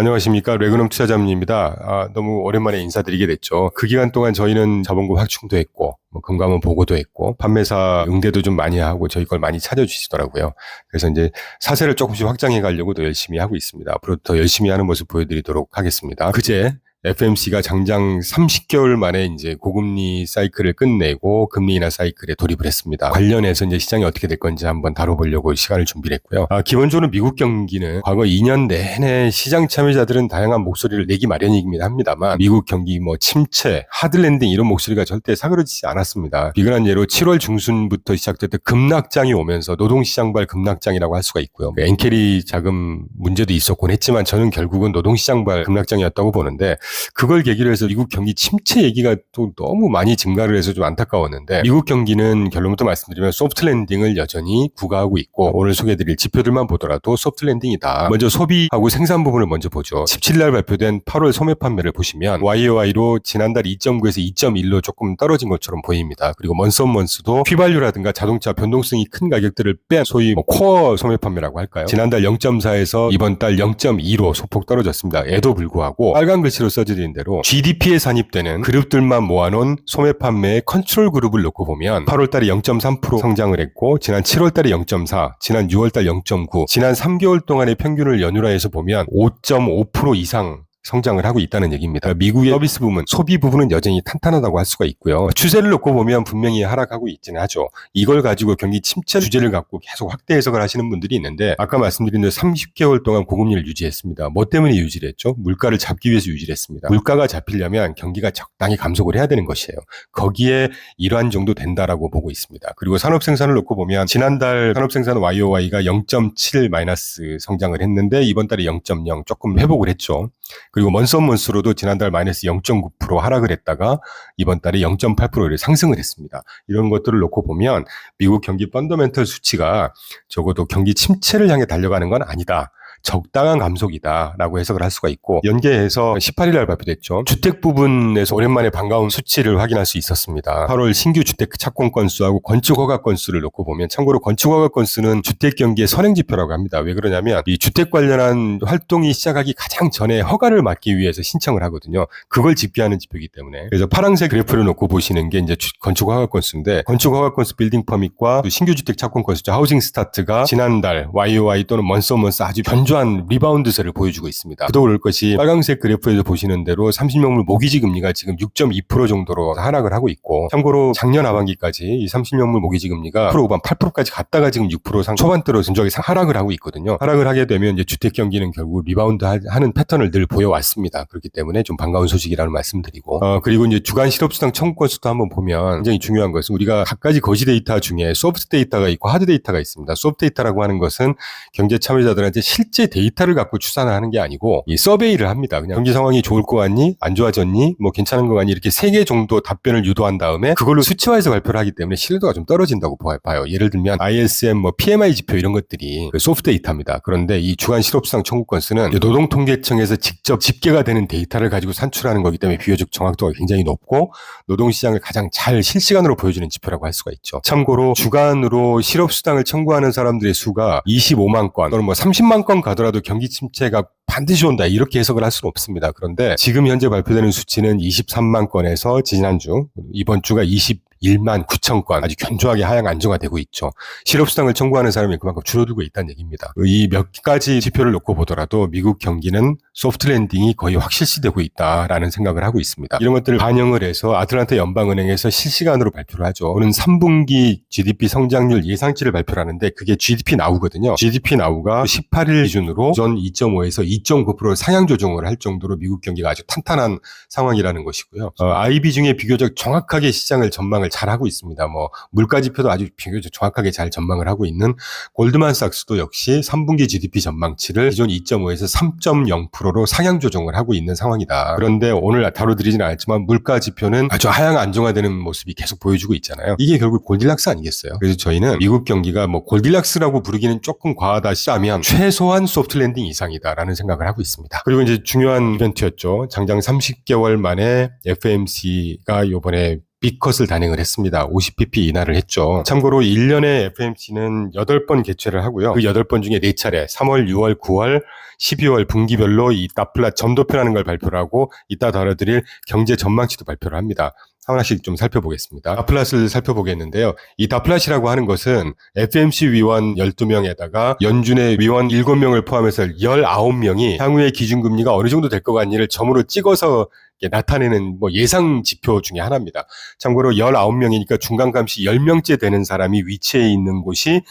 안녕하십니까. 레그넘 투자자입니다. 너무 오랜만에 인사드리게 됐죠. 그 기간 동안 저희는 자본금 확충도 했고, 금감원 보고도 했고, 판매사 응대도 좀 많이 하고, 저희 걸 많이 찾아주시더라고요. 그래서 이제 사세를 조금씩 확장해 가려고 더 열심히 하고 있습니다. 앞으로 더 열심히 하는 모습 보여드리도록 하겠습니다. 그제 FMC가 장장 30개월 만에 이제 고금리 사이클을 끝내고 금리 인하 사이클에 돌입을 했습니다. 관련해서 이제 시장이 어떻게 될 건지 한번 다뤄보려고 시간을 준비를 했고요. 기본적으로 미국 경기는 과거 2년 내내 시장 참여자들은 다양한 목소리를 내기 마련이긴 합니다만 미국 경기 침체, 하드랜딩 이런 목소리가 절대 사그러지지 않았습니다. 비근한 예로 7월 중순부터 시작됐던 급락장이 오면서 노동시장발 급락장이라고 할 수가 있고요. 엔캐리 자금 문제도 있었곤 했지만 저는 결국은 노동시장발 급락장이었다고 보는데 그걸 계기로 해서 미국 경기 침체 얘기가 또 너무 많이 증가를 해서 좀 안타까웠는데 미국 경기는 결론부터 말씀드리면 소프트 랜딩을 여전히 구가하고 있고 오늘 소개해드릴 지표들만 보더라도 소프트 랜딩이다. 먼저 소비하고 생산 부분을 먼저 보죠. 17일 발표된 8월 소매 판매를 보시면 YOY로 지난달 2.9에서 2.1로 조금 떨어진 것처럼 보입니다. 그리고 먼스온먼스도 휘발유라든가 자동차 변동성이 큰 가격들을 뺀 소위 코어 소매 판매라고 할까요? 지난달 0.4에서 이번 달 0.2로 소폭 떨어졌습니다. 에도 불구하고 빨간 글씨로 써드린 대로 GDP에 산입되는 그룹들만 모아놓은 소매 판매의 컨트롤 그룹을 놓고 보면 8월달에 0.3% 성장을 했고 지난 7월달에 0.4, 지난 6월달 0.9, 지난 3개월 동안의 평균을 연율화해서 보면 5.5% 이상 성장을 하고 있다는 얘기입니다. 미국의 서비스 부분, 소비 부분은 여전히 탄탄하다고 할 수가 있고요. 추세를 놓고 보면 분명히 하락하고 있지는 하죠. 이걸 가지고 경기 침체 주제를 갖고 계속 확대 해석을 하시는 분들이 있는데 아까 말씀드린 대로 30개월 동안 고금리를 유지했습니다. 뭐 때문에 유지를 했죠? 물가를 잡기 위해서 유지를 했습니다. 물가가 잡히려면 경기가 적당히 감속을 해야 되는 것이에요. 거기에 일환 정도 된다라고 보고 있습니다. 그리고 산업 생산을 놓고 보면 지난달 산업 생산 YOY가 0.7 마이너스 성장을 했는데 이번 달에 0.0 조금 회복을 했죠. 그리고 먼스온먼스로도 지난달 마이너스 0.9% 하락을 했다가 이번 달에 0.8%를 상승을 했습니다. 이런 것들을 놓고 보면 미국 경기 펀더멘털 수치가 적어도 경기 침체를 향해 달려가는 건 아니다. 적당한 감속이다라고 해석을 할 수가 있고 연계해서 18일 날 발표됐죠. 주택 부분에서 오랜만에 반가운 수치를 확인할 수 있었습니다. 8월 신규 주택 착공 건수하고 건축 허가 건수를 놓고 보면 참고로 건축 허가 건수는 주택 경기의 선행 지표라고 합니다. 왜 그러냐면 이 주택 관련한 활동이 시작하기 가장 전에 허가를 받기 위해서 신청을 하거든요. 그걸 집계하는 지표이기 때문에 그래서 파란색 그래프를 놓고 보시는 게 이제 건축 허가 건수인데 건축 허가 건수 빌딩 퍼밋과 신규 주택 착공 건수죠. 하우징 스타트가 지난달 YOY 또는 먼스온먼스 아주 변조한 리바운드세를 보여주고 있습니다. 그도 그럴 것이 빨간색 그래프에서 보시는 대로 30년물 모기지 금리가 지금 6.2% 정도로 하락을 하고 있고 참고로 작년 하반기까지 이 30년물 모기지 금리가 10% 후반 8%까지 갔다가 지금 6% 초반대로 진작에 하락을 하고 있거든요. 하락을 하게 되면 이제 주택 경기는 결국 리바운드 하는 패턴을 늘 보여왔습니다. 그렇기 때문에 좀 반가운 소식이라는 말씀드리고 그리고 이제 주간 실업수당 청구 건수도 한번 보면 굉장히 중요한 것은 우리가 각가지 거시 데이터 중에 소프트 데이터가 있고 하드 데이터가 있습니다. 소프트 데이터라고 하는 것은 경제 참여자들한테 실제 데이터를 갖고 추산을 하는 게 아니고 이 서베이를 합니다. 그냥 경기 상황이 좋을 거 같니? 안 좋아졌니? 괜찮은 거 같니? 이렇게 3개 정도 답변을 유도한 다음에 그걸로 수치화해서 발표를 하기 때문에 신뢰도가 좀 떨어진다고 봐요. 예를 들면 ISM, PMI 지표 이런 것들이 소프트 데이터입니다. 그런데 이 주간 실업수당 청구 건수는 노동통계청에서 직접 집계가 되는 데이터를 가지고 산출하는 거기 때문에 비교적 정확도가 굉장히 높고 노동시장을 가장 잘 실시간으로 보여주는 지표라고 할 수가 있죠. 참고로 주간으로 실업수당을 청구하는 사람들의 수가 25만 건 또는 30만 건 가더라도 경기 침체가 반드시 온다 이렇게 해석을 할 수는 없습니다. 그런데 지금 현재 발표되는 수치는 23만 건에서 지난주 이번 주가 21만 9천 건 아주 견조하게 하향 안정화되고 있죠. 실업수당을 청구하는 사람이 그만큼 줄어들고 있다는 얘기입니다. 이 몇 가지 지표를 놓고 보더라도 미국 경기는 소프트 랜딩이 거의 확실시되고 있다라는 생각을 하고 있습니다. 이런 것들을 반영을 해서 아틀란타 연방은행에서 실시간으로 발표를 하죠. 오는 3분기 GDP 성장률 예상치를 발표를 하는데 그게 GDP 나우거든요. GDP 나우가 18일 기준으로 전 2.5에서 2.9% 상향 조정을 할 정도로 미국 경기가 아주 탄탄한 상황이라는 것이고요. IB 중에 비교적 정확하게 시장을 전망을 잘 하고 있습니다. 물가 지표도 아주 비교적 정확하게 잘 전망을 하고 있는 골드만삭스도 역시 3분기 GDP 전망치를 기존 2.5에서 3.0%로 상향 조정을 하고 있는 상황이다. 그런데 오늘 다뤄드리지는 않았지만 물가 지표는 아주 하향 안정화되는 모습이 계속 보여주고 있잖아요. 이게 결국 골디락스 아니겠어요? 그래서 저희는 미국 경기가 골디락스라고 부르기는 조금 과하다 시하면 최소한 소프트 랜딩 이상이다라는 생각을 하고 있습니다. 그리고 이제 중요한 이벤트였죠. 장장 30개월 만에 FMC가 이번에 B컷을 단행을 했습니다. 50pp 인하를 했죠. 참고로 1년에 FOMC는 8번 개최를 하고요. 그 8번 중에 4차례 3월, 6월, 9월, 12월 분기별로 이 다플라 점도표라는 걸 발표를 하고 이따 다뤄드릴 경제 전망치도 발표를 합니다. 하나씩 좀 살펴보겠습니다. 다플랏을 살펴보겠는데요. 이 다플랏이라고 하는 것은 FOMC 위원 12명에다가 연준의 위원 7명을 포함해서 19명이 향후의 기준금리가 어느 정도 될 것 같니를 점으로 찍어서 나타내는 예상 지표 중에 하나입니다. 참고로 19명이니까 중간값이 10명째 되는 사람이 위치해 있는 곳이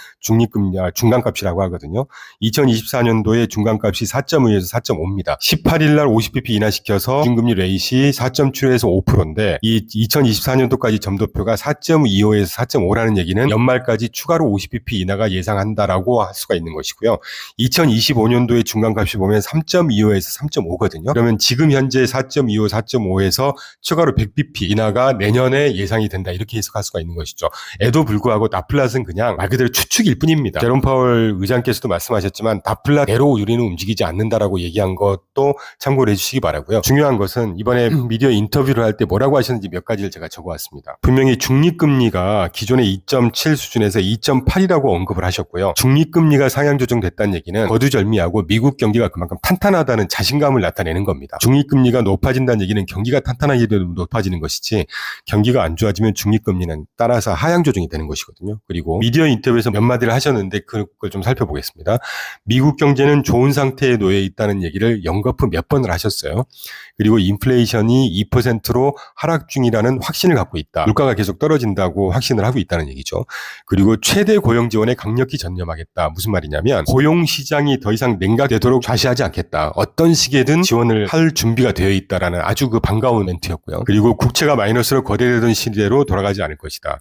중간값이라고 하거든요. 2024년도에 중간값이 4.5에서 4.5입니다. 18일 날 50bp 인하시켜서 기준금리 레이시 4.7에서 5%인데 이 2024년도까지 점도표가 4.25에서 4.5라는 얘기는 연말까지 추가로 50bp 인하가 예상한다라고 할 수가 있는 것이고요. 2025년도의 중간값이 보면 3.25에서 3.5거든요. 그러면 지금 현재 4.25, 4.5에서 추가로 100bp 인하가 내년에 예상이 된다. 이렇게 해석할 수가 있는 것이죠. 에도 불구하고 다플랏은 그냥 말 그대로 추측일 뿐입니다. 제롬 파월 의장께서도 말씀하셨지만 다플랏대로 우리는 움직이지 않는다라고 얘기한 것도 참고를 해주시기 바라고요. 중요한 것은 이번에 미디어 인터뷰를 할 때 뭐라고 하셨는지 몇 가지를 제가 적어왔습니다. 분명히 중립금리가 기존의 2.7 수준에서 2.8이라고 언급을 하셨고요. 중립금리가 상향 조정됐다는 얘기는 거두절미하고 미국 경기가 그만큼 탄탄하다는 자신감을 나타내는 겁니다. 중립금리가 높아진다는 얘기는 경기가 탄탄하게 높아지는 것이지 경기가 안 좋아지면 중립금리는 따라서 하향 조정이 되는 것이거든요. 그리고 미디어 인터뷰에서 몇 마디를 하셨는데 그걸 좀 살펴보겠습니다. 미국 경제는 좋은 상태에 놓여 있다는 얘기를 연거푸 몇 번을 하셨어요. 그리고 인플레이션이 2%로 하락 중이라는 확신을 갖고 있다. 물가가 계속 떨어진다고 확신을 하고 있다는 얘기죠. 그리고 최대 고용 지원에 강력히 전념하겠다. 무슨 말이냐면 고용 시장이 더 이상 냉각되도록 좌시하지 않겠다. 어떤 식이든 지원을 할 준비가 되어 있다라는 아주 반가운 멘트였고요. 그리고 국채가 마이너스로 거래되던 시대로 돌아가지 않을 것이다.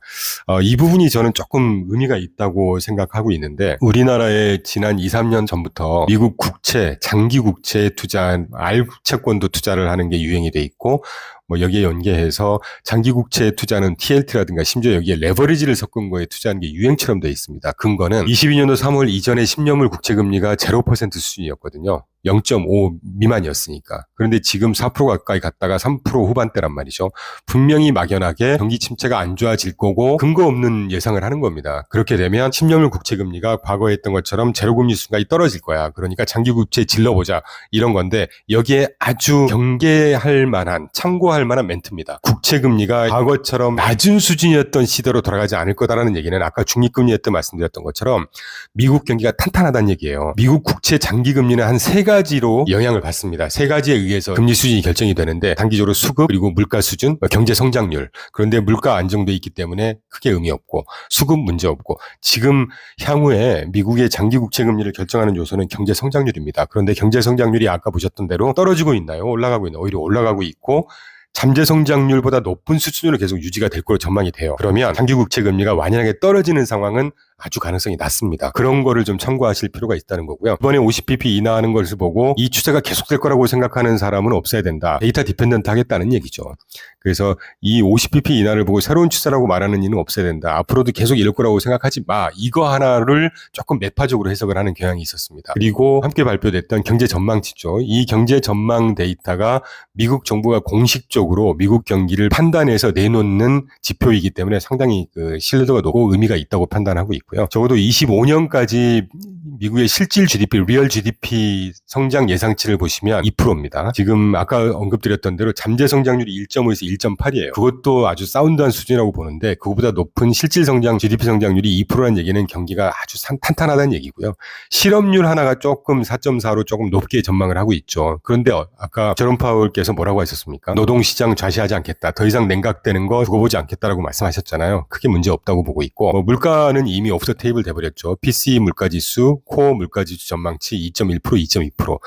이 부분이 저는 조금 의미가 있다고 생각하고 있는데 우리나라에 지난 2, 3년 전부터 미국 국채, 장기 국채에 투자한 알채권도 투자를 하는 게 유행이 돼 있고 여기에 연계해서 장기국채에 투자하는 TLT라든가 심지어 여기에 레버리지를 섞은 거에 투자하는 게 유행처럼 돼 있습니다. 근거는 22년도 3월 이전에 10년물 국채금리가 0% 수준이었거든요. 0.5 미만이었으니까. 그런데 지금 4% 가까이 갔다가 3% 후반대란 말이죠. 분명히 막연하게 경기 침체가 안 좋아질 거고 근거 없는 예상을 하는 겁니다. 그렇게 되면 10년물 국채금리가 과거에 했던 것처럼 제로금리 순간이 떨어질 거야. 그러니까 장기국채 질러보자. 이런 건데 여기에 아주 경계할 만한 참고할 만한 멘트입니다. 국채금리가 과거처럼 낮은 수준이었던 시대로 돌아가지 않을 거다라는 얘기는 아까 중립금리였던 말씀드렸던 것처럼 미국 경기가 탄탄하다는 얘기예요. 미국 국채 장기금리는 한 세 가지로 영향을 받습니다. 세 가지에 의해서 금리 수준이 결정이 되는데 단기적으로 수급 그리고 물가 수준, 경제 성장률. 그런데 물가 안정돼 있기 때문에 크게 의미 없고 수급 문제 없고 지금 향후에 미국의 장기 국채 금리를 결정하는 요소는 경제 성장률입니다. 그런데 경제 성장률이 아까 보셨던 대로 떨어지고 있나요? 올라가고 있나요? 오히려 올라가고 있고 잠재 성장률보다 높은 수준으로 계속 유지가 될 거로 전망이 돼요. 그러면 장기 국채 금리가 완연하게 떨어지는 상황은 아주 가능성이 낮습니다. 그런 거를 좀 참고하실 필요가 있다는 거고요. 이번에 50bp 인하하는 것을 보고 이 추세가 계속될 거라고 생각하는 사람은 없어야 된다. 데이터 디펜던트 하겠다는 얘기죠. 그래서 이 50bp 인하를 보고 새로운 추세라고 말하는 이는 없어야 된다. 앞으로도 계속 이럴 거라고 생각하지 마. 이거 하나를 조금 매파적으로 해석을 하는 경향이 있었습니다. 그리고 함께 발표됐던 경제 전망치죠. 이 경제 전망 데이터가 미국 정부가 공식적으로 미국 경기를 판단해서 내놓는 지표이기 때문에 상당히 신뢰도가 높고 의미가 있다고 판단하고 있고 적어도 25년까지 미국의 실질 GDP, 리얼 GDP 성장 예상치를 보시면 2%입니다. 지금 아까 언급드렸던 대로 잠재 성장률이 1.5에서 1.8이에요. 그것도 아주 사운드한 수준이라고 보는데 그거보다 높은 실질 성장, GDP 성장률이 2%라는 얘기는 경기가 아주 탄탄하다는 얘기고요. 실업률 하나가 조금 4.4로 조금 높게 전망을 하고 있죠. 그런데 아까 제롬 파월께서 뭐라고 하셨습니까? 노동시장 좌시하지 않겠다. 더 이상 냉각되는 거 두고 보지 않겠다라고 말씀하셨잖아요. 크게 문제 없다고 보고 있고 물가는 이미 오프 더 테이블 돼버렸죠. PCE 물가지수, 코어 물가지수 전망치 2.1%, 2.2%.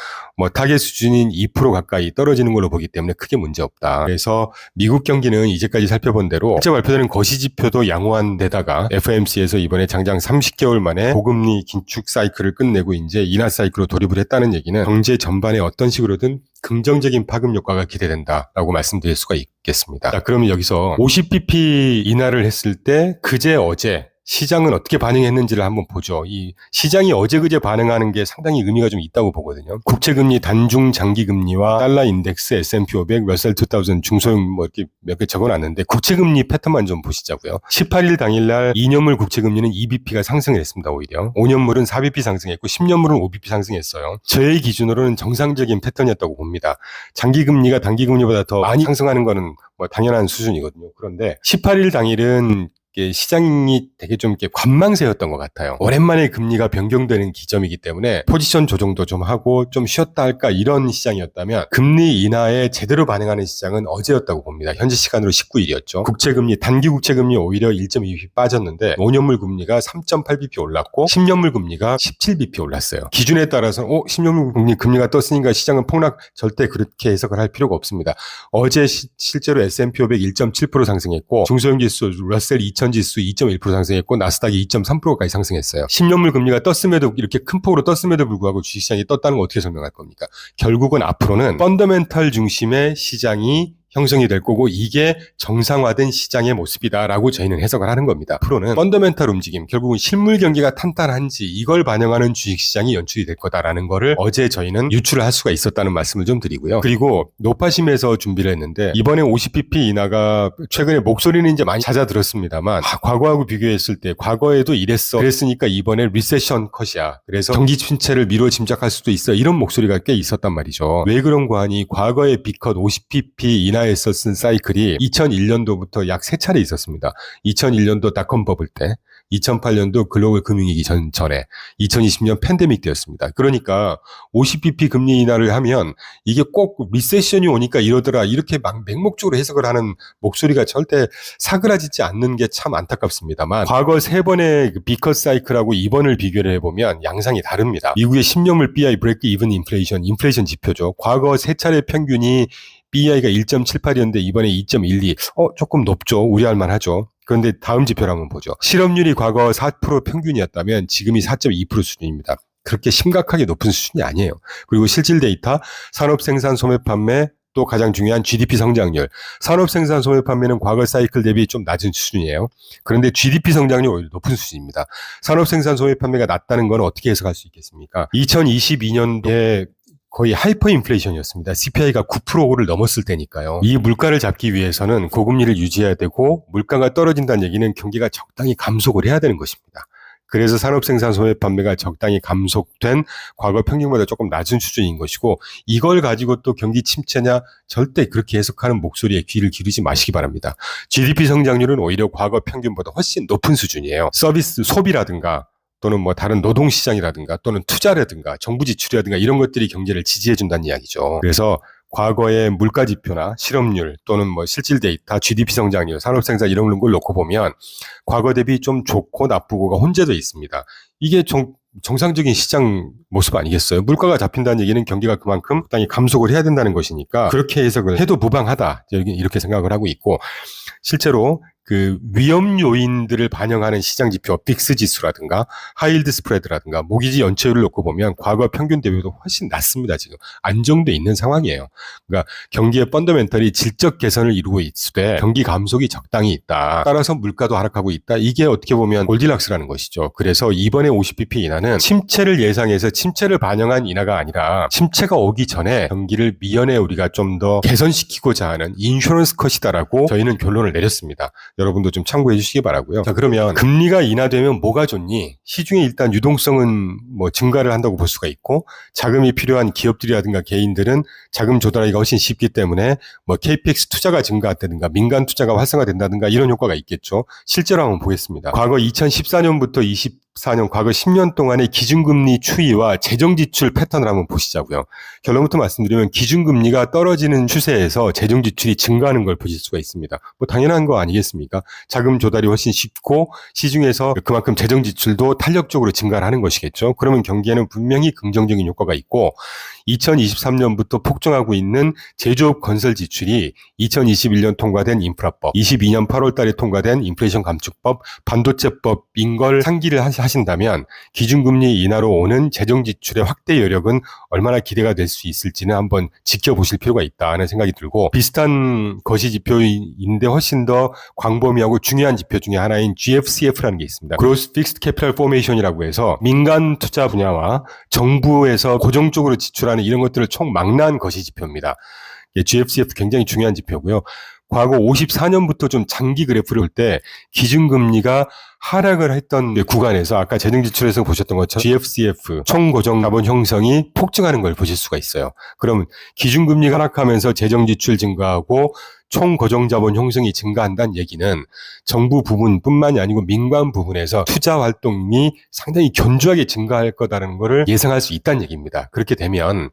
타겟 수준인 2% 가까이 떨어지는 걸로 보기 때문에 크게 문제 없다. 그래서 미국 경기는 이제까지 살펴본 대로 실제 발표되는 거시지표도 양호한 데다가 FOMC에서 이번에 장장 30개월 만에 고금리 긴축 사이클을 끝내고 이제 인하 사이클로 돌입을 했다는 얘기는 경제 전반에 어떤 식으로든 긍정적인 파급 효과가 기대된다라고 말씀드릴 수가 있겠습니다. 자, 그러면 여기서 50bp 인하를 했을 때 그제 어제 시장은 어떻게 반응했는지를 한번 보죠. 이 시장이 어제 그제 반응하는 게 상당히 의미가 좀 있다고 보거든요. 국채금리, 단중 장기금리와 달러 인덱스, S&P 500, 러셀 2000 중소형 뭐 이렇게 몇 개 적어놨는데 국채금리 패턴만 좀 보시자고요. 18일 당일날 2년물 국채금리는 2bp가 상승했습니다. 오히려 5년물은 4bp 상승했고 10년물은 5bp 상승했어요. 저의 기준으로는 정상적인 패턴이었다고 봅니다. 장기금리가 단기금리보다 더 많이 상승하는 거는 뭐 당연한 수준이거든요. 그런데 18일 당일은 시장이 되게 좀 이렇게 관망세였던 것 같아요. 오랜만에 금리가 변경되는 기점이기 때문에 포지션 조정도 좀 하고 좀 쉬었다 할까 이런 시장이었다면 금리 인하에 제대로 반응하는 시장은 어제였다고 봅니다. 현지 시간으로 19일이었죠. 국채금리, 단기 국채금리 오히려 1.2bp 빠졌는데 5년물 금리가 3.8bp 올랐고 10년물 금리가 17bp 올랐어요. 기준에 따라서 10년물 금리가 떴으니까 시장은 폭락, 절대 그렇게 해석을 할 필요가 없습니다. 어제 실제로 S&P 500 1.7% 상승했고 중소형 지수 러셀 2000 지수 2.1% 상승했고 나스닥이 2.3%까지 상승했어요. 10년물 금리가 떴음에도 이렇게 큰 폭으로 떴음에도 불구하고 주식시장이 떴다는 거 어떻게 설명할 겁니까? 결국은 앞으로는 펀더멘털 중심의 시장이 형성이 될 거고 이게 정상화된 시장의 모습이다라고 저희는 해석을 하는 겁니다. 앞으로는 펀더멘털 움직임, 결국은 실물 경기가 탄탄한지 이걸 반영하는 주식시장이 연출이 될 거다라는 거를 어제 저희는 유출을 할 수가 있었다는 말씀을 좀 드리고요. 그리고 노파심에서 준비를 했는데 이번에 50bp 인하가 최근에 목소리는 이제 많이 잦아들었습니다만 과거하고 비교했을 때 과거에도 그랬으니까 이번에 리세션 컷이야. 그래서 경기 침체를 미뤄 짐작할 수도 있어. 이런 목소리가 꽤 있었단 말이죠. 왜 그런 거 하니 과거에 B컷 50bp 인하 에서 쓴 사이클이 2001년도부터 약 3차례 있었습니다. 2001년도 닷컴 버블 때, 2008년도 글로벌 금융위기 전에, 2020년 팬데믹 때였습니다. 그러니까 50bp 금리 인하를 하면 이게 꼭 리세션이 오니까 이러더라 이렇게 막 맹목적으로 해석을 하는 목소리가 절대 사그라지지 않는 게 참 안타깝습니다만 과거 3번의 B컷 사이클하고 이번을 비교를 해보면 양상이 다릅니다. 미국의 10년물 BI 브레이크 이븐 인플레이션 지표죠. 과거 3차례 평균이 BI가 1.78이었는데 이번에 2.12. 조금 높죠. 우려할 만하죠. 그런데 다음 지표를 한번 보죠. 실업률이 과거 4% 평균이었다면 지금이 4.2% 수준입니다. 그렇게 심각하게 높은 수준이 아니에요. 그리고 실질 데이터, 산업생산 소매 판매, 또 가장 중요한 GDP 성장률. 산업생산 소매 판매는 과거 사이클 대비 좀 낮은 수준이에요. 그런데 GDP 성장률이 오히려 높은 수준입니다. 산업생산 소매 판매가 낮다는 건 어떻게 해석할 수 있겠습니까? 2022년도에 거의 하이퍼 인플레이션이었습니다. CPI가 9%를 넘었을 때니까요. 이 물가를 잡기 위해서는 고금리를 유지해야 되고 물가가 떨어진다는 얘기는 경기가 적당히 감속을 해야 되는 것입니다. 그래서 산업생산 소매 판매가 적당히 감속된 과거 평균보다 조금 낮은 수준인 것이고 이걸 가지고 또 경기 침체냐 절대 그렇게 해석하는 목소리에 귀를 기르지 마시기 바랍니다. GDP 성장률은 오히려 과거 평균보다 훨씬 높은 수준이에요. 서비스 소비라든가 또는 뭐 다른 노동시장이라든가 또는 투자라든가 정부 지출이라든가 이런 것들이 경제를 지지해준다는 이야기죠. 그래서 과거의 물가지표나 실업률 또는 뭐 실질 데이터, GDP 성장률, 산업생산 이런 걸 놓고 보면 과거 대비 좀 좋고 나쁘고가 혼재되어 있습니다. 이게 정상적인 시장 모습 아니겠어요? 물가가 잡힌다는 얘기는 경기가 그만큼 적당히 감속을 해야 된다는 것이니까 그렇게 해석을 해도 무방하다 이렇게 생각을 하고 있고 실제로 그 위험 요인들을 반영하는 시장 지표, 빅스 지수라든가 하이힐드 스프레드라든가 모기지 연체율을 놓고 보면 과거 평균 대비도 훨씬 낮습니다. 지금 안정돼 있는 상황이에요. 그러니까 경기의 펀더멘털이 질적 개선을 이루고 있으되 경기 감속이 적당히 있다. 따라서 물가도 하락하고 있다. 이게 어떻게 보면 골디락스라는 것이죠. 그래서 이번에 50bp 인하는 침체를 예상해서 침체를 반영한 인하가 아니라 침체가 오기 전에 경기를 미연에 우리가 좀 더 개선시키고자 하는 인슈런스 컷이다라고 저희는 결론을 내렸습니다. 여러분도 좀 참고해 주시기 바라고요. 자, 그러면 금리가 인하되면 뭐가 좋니? 시중에 일단 유동성은 뭐 증가를 한다고 볼 수가 있고 자금이 필요한 기업들이라든가 개인들은 자금 조달하기가 훨씬 쉽기 때문에 뭐 KPX 투자가 증가한다든가 민간 투자가 활성화된다든가 이런 효과가 있겠죠. 실제로 한번 보겠습니다. 과거 2014년부터 24년 과거 10년 동안의 기준금리 추이와 재정지출 패턴을 한번 보시자고요. 결론부터 말씀드리면 기준금리가 떨어지는 추세에서 재정지출이 증가하는 걸 보실 수가 있습니다. 뭐 당연한 거 아니겠습니까? 자금 조달이 훨씬 쉽고 시중에서 그만큼 재정지출도 탄력적으로 증가를 하는 것이겠죠. 그러면 경기에는 분명히 긍정적인 효과가 있고 2023년부터 폭증하고 있는 제조업 건설 지출이 2021년 통과된 인프라법, 22년 8월 달에 통과된 인플레이션 감축법, 반도체법인 걸 상기를 것을 하신다면 기준금리 인하로 오는 재정지출의 확대 여력은 얼마나 기대가 될 수 있을지는 한번 지켜보실 필요가 있다는 생각이 들고, 비슷한 거시지표인데 훨씬 더 광범위하고 중요한 지표 중에 하나인 GFCF라는 게 있습니다. Gross Fixed Capital Formation이라고 해서 민간 투자 분야와 정부에서 고정적으로 지출하는 이런 것들을 총망라한 거시지표입니다. GFCF 굉장히 중요한 지표고요. 과거 54년부터 좀 장기 그래프를 볼 때 기준금리가 하락을 했던 구간에서 아까 재정지출에서 보셨던 것처럼 GFCF 총고정자본 형성이 폭증하는 걸 보실 수가 있어요. 그럼 기준금리가 하락하면서 재정지출 증가하고 총고정자본 형성이 증가한다는 얘기는 정부 부분뿐만이 아니고 민간 부분에서 투자 활동이 상당히 견조하게 증가할 거다라는 것을 예상할 수 있다는 얘기입니다. 그렇게 되면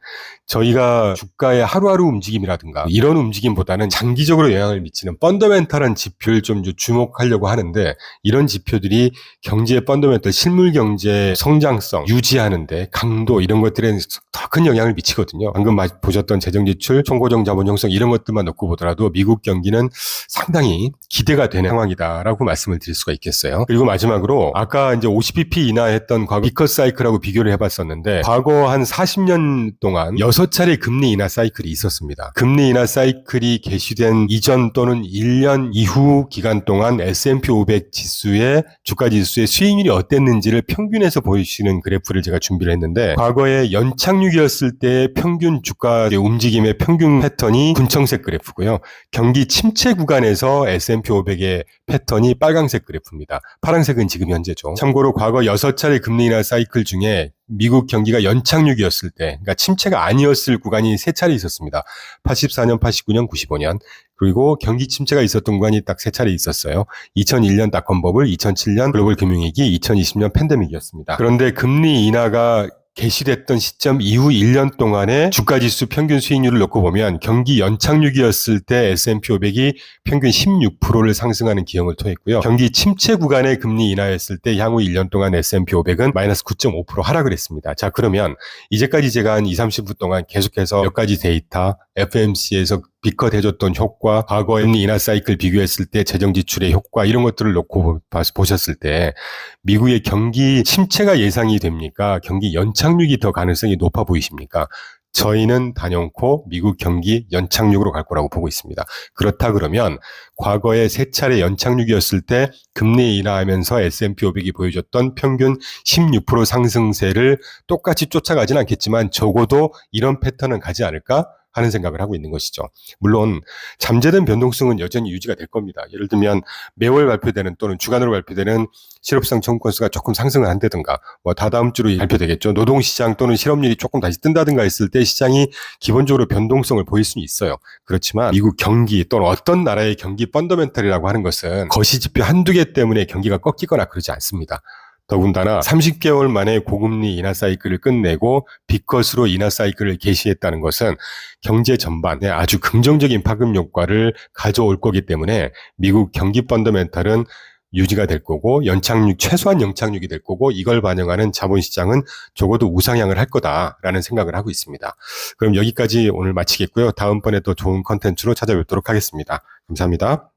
저희가 주가의 하루하루 움직임이라든가 이런 움직임보다는 장기적으로 영향을 미치는 펀더멘탈한 지표를 좀 주목하려고 하는데, 이런 지표들이 경제의 펀더멘탈, 실물 경제 성장성 유지하는데 강도 이런 것들에 더 큰 영향을 미치거든요. 방금 보셨던 재정지출, 총고정 자본 형성 이런 것들만 놓고 보더라도 미국 경기는 상당히 기대가 되는 상황이다라고 말씀을 드릴 수가 있겠어요. 그리고 마지막으로 아까 이제 50bp 인하했던 과거 비커스 사이클하고 비교를 해봤었는데, 과거 한 40년 동안 6차례 금리 인하 사이클이 있었습니다. 금리 인하 사이클이 개시된 이전 또는 1년 이후 기간 동안 S&P 500 지수의 주가 지수의 수익률이 어땠는지를 평균해서 보이시는 그래프를 제가 준비를 했는데, 과거에 연착륙이었을 때 평균 주가 움직임의 평균 패턴이 군청색 그래프고요. 경기 침체 구간에서 S&P 500의 패턴이 빨강색 그래프입니다. 파란색은 지금 현재죠. 참고로 과거 6차례 금리 인하 사이클 중에 미국 경기가 연착륙이었을 때, 그러니까 침체가 아니었을 구간이 3차례 있었습니다. 84년, 89년, 95년. 그리고 경기 침체가 있었던 구간이 딱 3차례 있었어요. 2001년 닷컴 버블, 2007년 글로벌 금융위기, 2020년 팬데믹이었습니다. 그런데 금리 인하가 개시됐던 시점 이후 1년 동안의 주가지수 평균 수익률을 놓고 보면 경기 연착륙이었을 때 S&P 500이 평균 16%를 상승하는 기형을 토했고요. 경기 침체 구간의 금리 인하였을 때 향후 1년 동안 S&P 500은 마이너스 9.5% 하락을 했습니다. 자, 그러면 이제까지 제가 한 20-30분 동안 계속해서 몇 가지 데이터, FMC에서 비컷 해줬던 효과, 과거 금리 인하 사이클 비교했을 때 재정 지출의 효과 이런 것들을 놓고 보셨을 때 미국의 경기 침체가 예상이 됩니까? 경기 연착륙이 더 가능성이 높아 보이십니까? 저희는 단연코 미국 경기 연착륙으로 갈 거라고 보고 있습니다. 그렇다 그러면 과거에 3차례 연착륙이었을 때 금리 인하하면서 S&P 500이 보여줬던 평균 16% 상승세를 똑같이 쫓아가진 않겠지만 적어도 이런 패턴은 가지 않을까 하는 생각을 하고 있는 것이죠. 물론 잠재된 변동성은 여전히 유지가 될 겁니다. 예를 들면 매월 발표되는 또는 주간으로 발표되는 실업상 청구 건수가 조금 상승을 한다든가, 다다음 주로 발표되겠죠. 노동시장 또는 실업률이 조금 다시 뜬다든가 했을 때 시장이 기본적으로 변동성을 보일 수는 있어요. 그렇지만 미국 경기 또는 어떤 나라의 경기 펀더멘털이라고 하는 것은 거시지표 한두 개 때문에 경기가 꺾이거나 그러지 않습니다. 더군다나 30개월 만에 고금리 인하 사이클을 끝내고 비컷으로 인하 사이클을 개시했다는 것은 경제 전반에 아주 긍정적인 파급 효과를 가져올 거기 때문에 미국 경기 펀더멘털은 유지가 될 거고 최소한 연착륙이 될 거고, 이걸 반영하는 자본시장은 적어도 우상향을 할 거다라는 생각을 하고 있습니다. 그럼 여기까지 오늘 마치겠고요. 다음번에 또 좋은 컨텐츠로 찾아뵙도록 하겠습니다. 감사합니다.